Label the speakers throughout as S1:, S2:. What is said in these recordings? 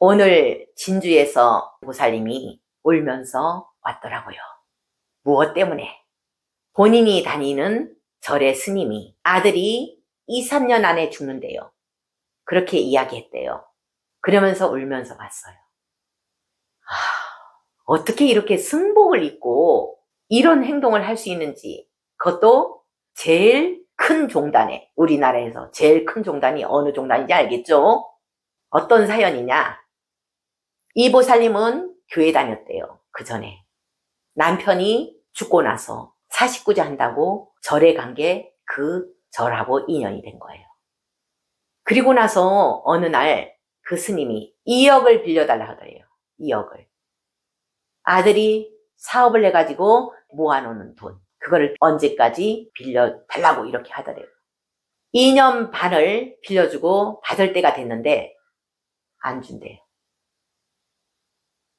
S1: 오늘 진주에서 보살님이 울면서 왔더라고요. 무엇 때문에? 본인이 다니는 절의 스님이 아들이 2, 3년 안에 죽는데요. 그렇게 이야기했대요. 그러면서 울면서 왔어요. 어떻게 이렇게 승복을 입고 이런 행동을 할 수 있는지, 그것도 제일 큰 종단에, 우리나라에서 제일 큰 종단이 어느 종단인지 알겠죠? 어떤 사연이냐? 이 보살님은 교회 다녔대요. 그 전에 남편이 죽고 나서 49제 한다고 절에 간 게 그 절하고 인연이 된 거예요. 그리고 나서 어느 날 그 스님이 2억을 빌려달라 하더래요. 2억을. 아들이 사업을 해가지고 모아놓는 돈, 그거를 언제까지 빌려달라고 이렇게 하더래요. 2년 반을 빌려주고 받을 때가 됐는데 안 준대요.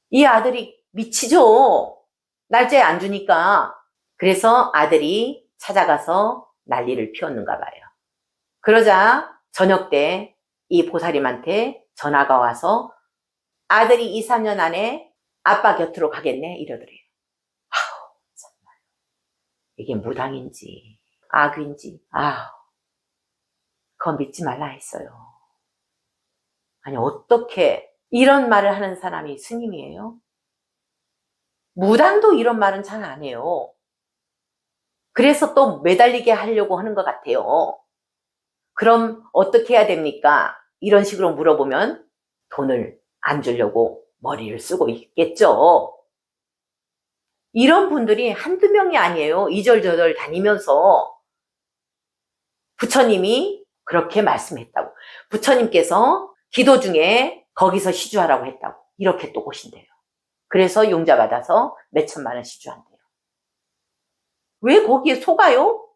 S1: 이 아들이 미치죠. 날짜에 안 주니까. 그래서 아들이 찾아가서 난리를 피웠는가 봐요. 그러자 저녁 때 이 보살님한테 전화가 와서 아들이 2, 3년 안에 아빠 곁으로 가겠네 이러더래요. 아우, 정말. 이게 무당인지 악인지 그건 믿지 말라 했어요. 아니 어떻게 이런 말을 하는 사람이 스님이에요? 무당도 이런 말은 잘 안 해요. 그래서 또 매달리게 하려고 하는 것 같아요. 그럼 어떻게 해야 됩니까? 이런 식으로 물어보면 돈을 안 주려고 머리를 쓰고 있겠죠. 이런 분들이 한두 명이 아니에요. 이절저절 다니면서 부처님이 그렇게 말씀했다고. 부처님께서 기도 중에 거기서 시주하라고 했다고. 이렇게 또 오신대요. 그래서 용자 받아서 몇천만 원 시주한대요. 왜 거기에 속아요?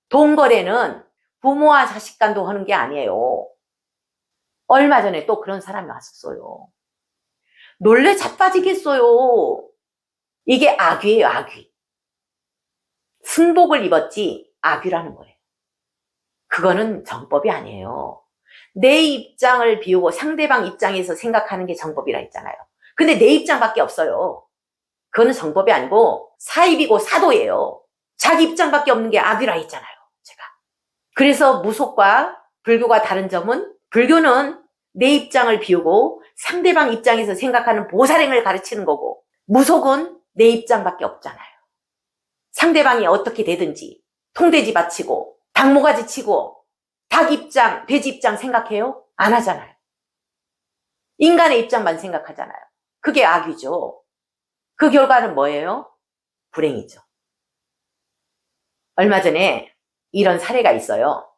S1: 돈 거래는 부모와 자식 간도 하는 게 아니에요. 얼마 전에 또 그런 사람이 왔었어요. 놀래 자빠지겠어요. 이게 악귀예요, 악귀. 승복을 입었지 악귀라는 거예요. 그거는 정법이 아니에요. 내 입장을 비우고 상대방 입장에서 생각하는 게 정법이라 했잖아요. 근데 내 입장밖에 없어요. 그거는 정법이 아니고 사입이고 사도예요. 자기 입장밖에 없는 게 악귀라 했잖아요, 제가. 그래서 무속과 불교가 다른 점은 불교는 내 입장을 비우고 상대방 입장에서 생각하는 보살행을 가르치는 거고, 무속은 내 입장밖에 없잖아요. 상대방이 어떻게 되든지 통돼지 바치고 닭모가지 치고 닭 입장, 돼지 입장 생각해요? 안 하잖아요. 인간의 입장만 생각하잖아요. 그게 악이죠. 그 결과는 뭐예요? 불행이죠. 얼마 전에 이런 사례가 있어요.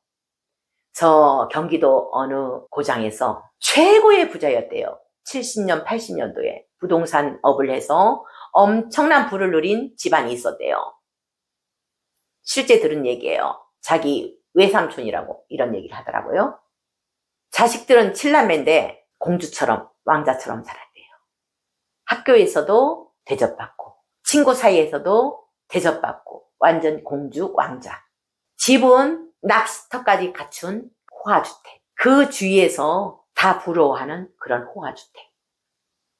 S1: 저 경기도 어느 고장에서 최고의 부자였대요. 70년, 80년도에 부동산 업을 해서 엄청난 부를 누린 집안이 있었대요. 실제 들은 얘기예요. 자기 외삼촌이라고 이런 얘기를 하더라고요. 자식들은 7남매인데 공주처럼 왕자처럼 자랐대요. 학교에서도 대접받고 친구 사이에서도 대접받고 완전 공주 왕자. 집은 낚시터까지 갖춘 호화주택. 그 주위에서 다 부러워하는 그런 호화주택.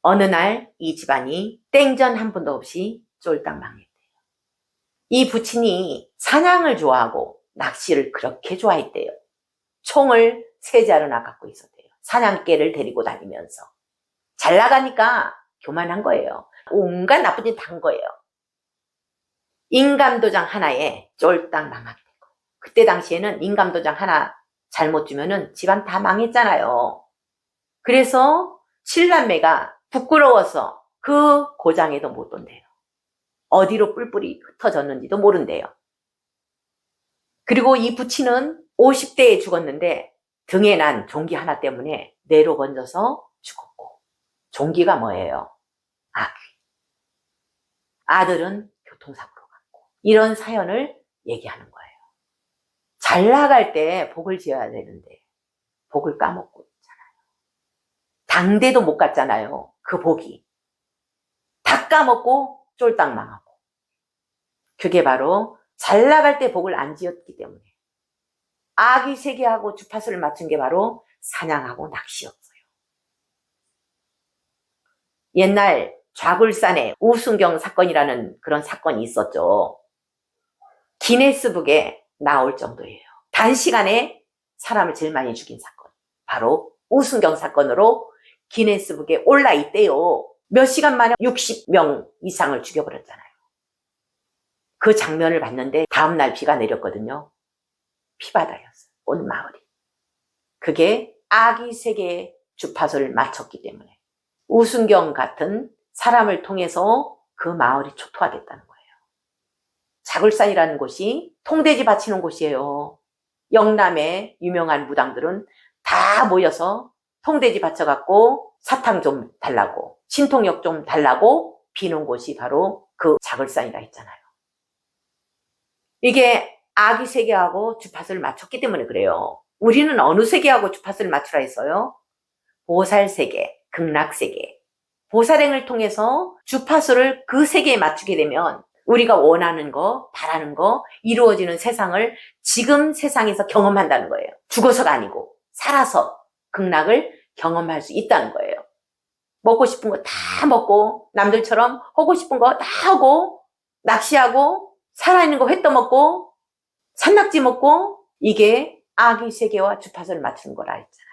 S1: 어느 날 이 집안이 땡전 한 푼도 없이 쫄딱 망했대요. 이 부친이 사냥을 좋아하고 낚시를 그렇게 좋아했대요. 총을 3자루나 갖고 있었대요. 사냥개를 데리고 다니면서. 잘 나가니까 교만한 거예요. 온갖 나쁜 짓 다 한 거예요. 인감도장 하나에 쫄딱 망했대요. 그때 당시에는 인감도장 하나 잘못 주면은 집안 다 망했잖아요. 그래서 7남매가 부끄러워서 그 고장에도 못 온대요. 어디로 뿔뿔이 흩어졌는지도 모른대요. 그리고 이 부친은 50대에 죽었는데 등에 난 종기 하나 때문에 뇌로 번져서 죽었고, 종기가 뭐예요? 악귀. 아들은 교통사고로 갔고, 이런 사연을 얘기하는 거예요. 잘 나갈 때 복을 지어야 되는데 복을 까먹고 있잖아요. 당대도 못 갔잖아요. 그 복이. 다 까먹고 쫄딱 망하고. 그게 바로 잘 나갈 때 복을 안 지었기 때문에. 악이 세계하고 주파수를 맞춘 게 바로 사냥하고 낚시였어요. 옛날 좌굴산에 우순경 사건이라는 그런 사건이 있었죠. 기네스북에 나올 정도예요. 단시간에 사람을 제일 많이 죽인 사건. 바로 우순경 사건으로 기네스북에 올라 있대요. 몇 시간 만에 60명 이상을 죽여버렸잖아요. 그 장면을 봤는데 다음날 비가 내렸거든요. 피바다였어요. 온 마을이. 그게 아기 세계의 주파수를 맞췄기 때문에 우순경 같은 사람을 통해서 그 마을이 초토화됐다는 거예요. 자굴산이라는 곳이 통돼지 바치는 곳이에요. 영남의 유명한 무당들은 다 모여서 통돼지 바쳐갖고 사탕 좀 달라고, 신통력 좀 달라고 비는 곳이 바로 그 자굴산이라 했잖아요. 이게 아기 세계하고 주파수를 맞췄기 때문에 그래요. 우리는 어느 세계하고 주파수를 맞추라 했어요? 보살 세계, 극락 세계. 보살행을 통해서 주파수를 그 세계에 맞추게 되면 우리가 원하는 거, 바라는 거, 이루어지는 세상을 지금 세상에서 경험한다는 거예요. 죽어서가 아니고 살아서 극락을 경험할 수 있다는 거예요. 먹고 싶은 거 다 먹고, 남들처럼 하고 싶은 거 다 하고, 낚시하고, 살아있는 거 회 떠먹고, 산낙지 먹고, 이게 아기 세계와 주파수를 맞추는 거라 했잖아요.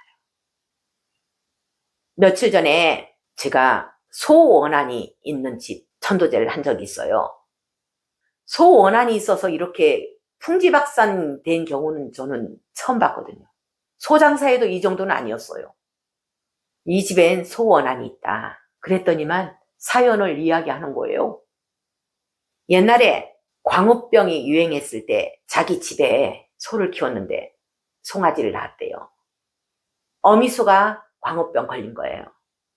S1: 며칠 전에 제가 소원한이 있는 집 천도제를 한 적이 있어요. 소원한이 있어서 이렇게 풍지박산 된 경우는 저는 처음 봤거든요. 소장사에도 이 정도는 아니었어요. 이 집엔 소원한이 있다. 그랬더니만 사연을 이야기하는 거예요. 옛날에 광우병이 유행했을 때 자기 집에 소를 키웠는데 송아지를 낳았대요. 어미소가 광우병 걸린 거예요.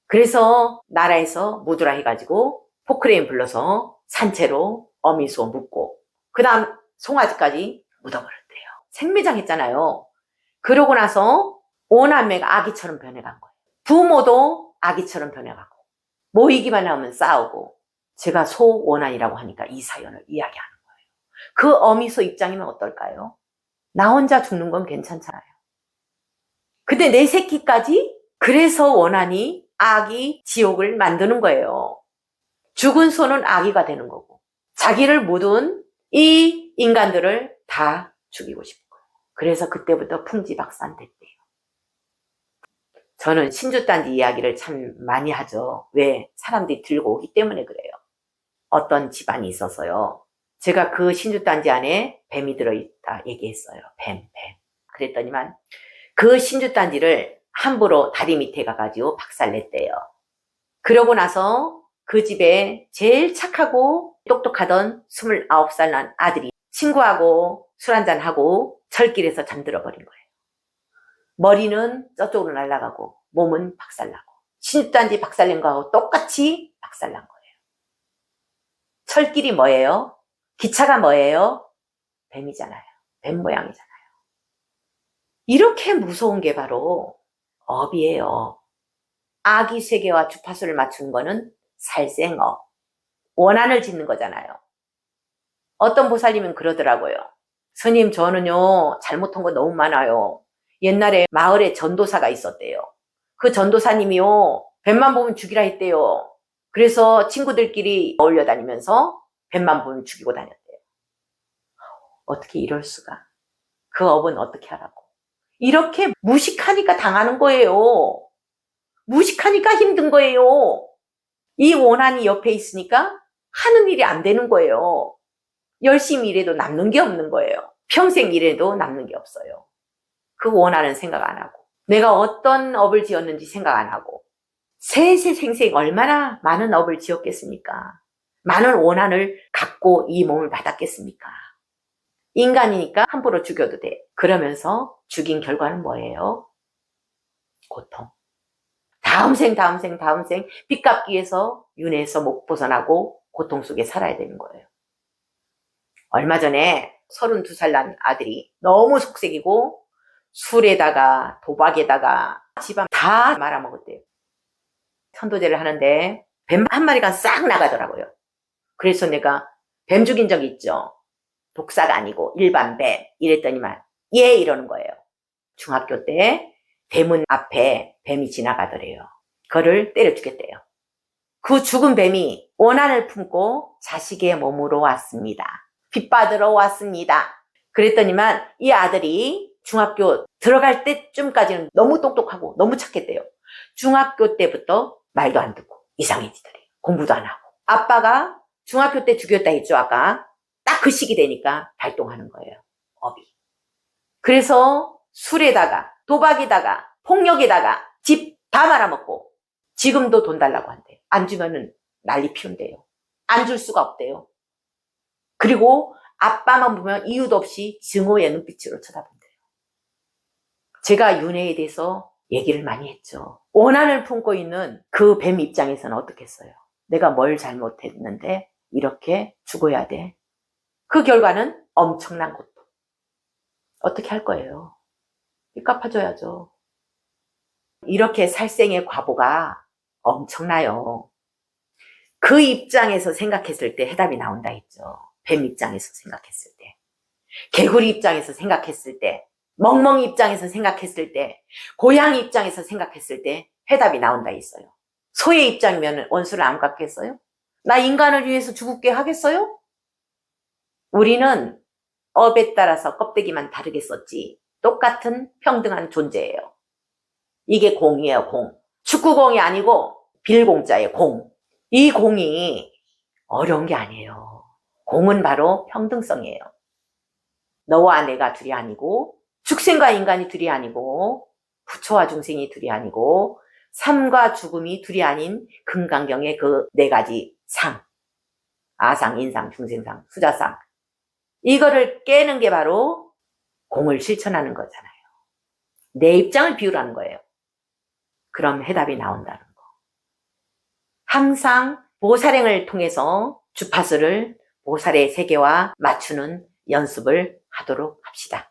S1: 그래서 나라에서 묻으라 해가지고 포크레인 불러서 산채로 어미소 묻고 그 다음 송아지까지 묻어버렸대요. 생매장했잖아요. 그러고 나서 오남매가 아기처럼 변해간 거예요. 부모도 아기처럼 변해가고 모이기만 하면 싸우고. 제가 소원한이라고 하니까 이 사연을 이야기하는 거예요. 그 어미소 입장이면 어떨까요? 나 혼자 죽는 건 괜찮잖아요. 근데 내 새끼까지? 그래서 원한이 아기 지옥을 만드는 거예요. 죽은 소는 아기가 되는 거고 자기를 묻은 이 인간들을 다 죽이고 싶은 거예요. 그래서 그때부터 풍지박산 됐대요. 저는 신주단지 이야기를 참 많이 하죠. 왜? 사람들이 들고 오기 때문에 그래요. 어떤 집안이 있어서요. 제가 그 신주단지 안에 뱀이 들어있다 얘기했어요. 뱀. 그랬더니만 그 신주단지를 함부로 다리 밑에 가가지고 박살냈대요. 그러고 나서 그 집에 제일 착하고 똑똑하던 29살 난 아들이 친구하고 술 한잔하고 철길에서 잠들어 버린 거예요. 머리는 저쪽으로 날아가고 몸은 박살나고 신주단지 박살낸 거하고 똑같이 박살난 거예요. 철길이 뭐예요? 기차가 뭐예요? 뱀이잖아요. 뱀 모양이잖아요. 이렇게 무서운 게 바로 업이에요. 아기 세계와 주파수를 맞춘 거는 살생업. 원한을 짓는 거잖아요. 어떤 보살님은 그러더라고요. 스님, 저는요 잘못한 거 너무 많아요. 옛날에 마을에 전도사가 있었대요. 그 전도사님이요 뱀만 보면 죽이라 했대요. 그래서 친구들끼리 어울려 다니면서 뱀만 보면 죽이고 다녔대요. 어떻게 이럴 수가. 그 업은 어떻게 하라고. 이렇게 무식하니까 당하는 거예요. 무식하니까 힘든 거예요. 이 원한이 옆에 있으니까 하는 일이 안 되는 거예요. 열심히 일해도 남는 게 없는 거예요. 평생 일해도 남는 게 없어요. 그 원한은 생각 안 하고 내가 어떤 업을 지었는지 생각 안 하고 세세생생 얼마나 많은 업을 지었겠습니까? 많은 원한을 갖고 이 몸을 받았겠습니까? 인간이니까 함부로 죽여도 돼. 그러면서 죽인 결과는 뭐예요? 고통. 다음 생 빚 갚기 위해서 윤회에서 못 벗어나고 고통 속에 살아야 되는 거예요. 얼마 전에 32살 난 아들이 너무 속색이고 술에다가 도박에다가 집안 다 말아먹었대요. 천도제를 하는데 뱀 한 마리가 싹 나가더라고요. 그래서 내가 뱀 죽인 적 있죠? 독사가 아니고 일반 뱀. 이랬더니만 예 이러는 거예요. 중학교 때 대문 앞에 뱀이 지나가더래요. 그거를 때려 죽였대요. 그 죽은 뱀이 원한을 품고 자식의 몸으로 왔습니다. 빚받으러 왔습니다. 그랬더니만 이 아들이 중학교 들어갈 때쯤까지는 너무 똑똑하고 너무 착했대요. 중학교 때부터 말도 안 듣고 이상해지더래요. 공부도 안 하고. 아빠가 중학교 때 죽였다 했죠, 아까. 딱 그 시기 되니까 발동하는 거예요, 업이. 그래서 술에다가 도박에다가 폭력에다가 집 다 말아먹고 지금도 돈 달라고 한대요. 안 주면은 난리 피운대요. 안 줄 수가 없대요. 그리고 아빠만 보면 이유도 없이 증오의 눈빛으로 쳐다본대요. 제가 윤회에 대해서 얘기를 많이 했죠. 원한을 품고 있는 그 뱀 입장에서는 어떻겠어요? 내가 뭘 잘못했는데 이렇게 죽어야 돼? 그 결과는 엄청난 고통. 어떻게 할 거예요? 갚아줘야죠. 이렇게 살생의 과보가 엄청나요. 그 입장에서 생각했을 때 해답이 나온다 했죠. 뱀 입장에서 생각했을 때, 개구리 입장에서 생각했을 때, 멍멍이 입장에서 생각했을 때, 고양이 입장에서 생각했을 때 해답이 나온다 했어요. 소의 입장이면 원수를 안 갚겠어요? 나 인간을 위해서 죽을게 하겠어요? 우리는 업에 따라서 껍데기만 다르게 썼지 똑같은 평등한 존재예요. 이게 공이에요, 공. 축구공이 아니고 빌공자예요, 공. 이 공이 어려운 게 아니에요. 공은 바로 평등성이에요. 너와 내가 둘이 아니고, 축생과 인간이 둘이 아니고, 부처와 중생이 둘이 아니고, 삶과 죽음이 둘이 아닌 금강경의 그 네 가지 상. 아상, 인상, 중생상, 수자상. 이거를 깨는 게 바로 공을 실천하는 거잖아요. 내 입장을 비우라는 거예요. 그럼 해답이 나온다는 거. 항상 보살행을 통해서 주파수를 보살의 세계와 맞추는 연습을 하도록 합시다.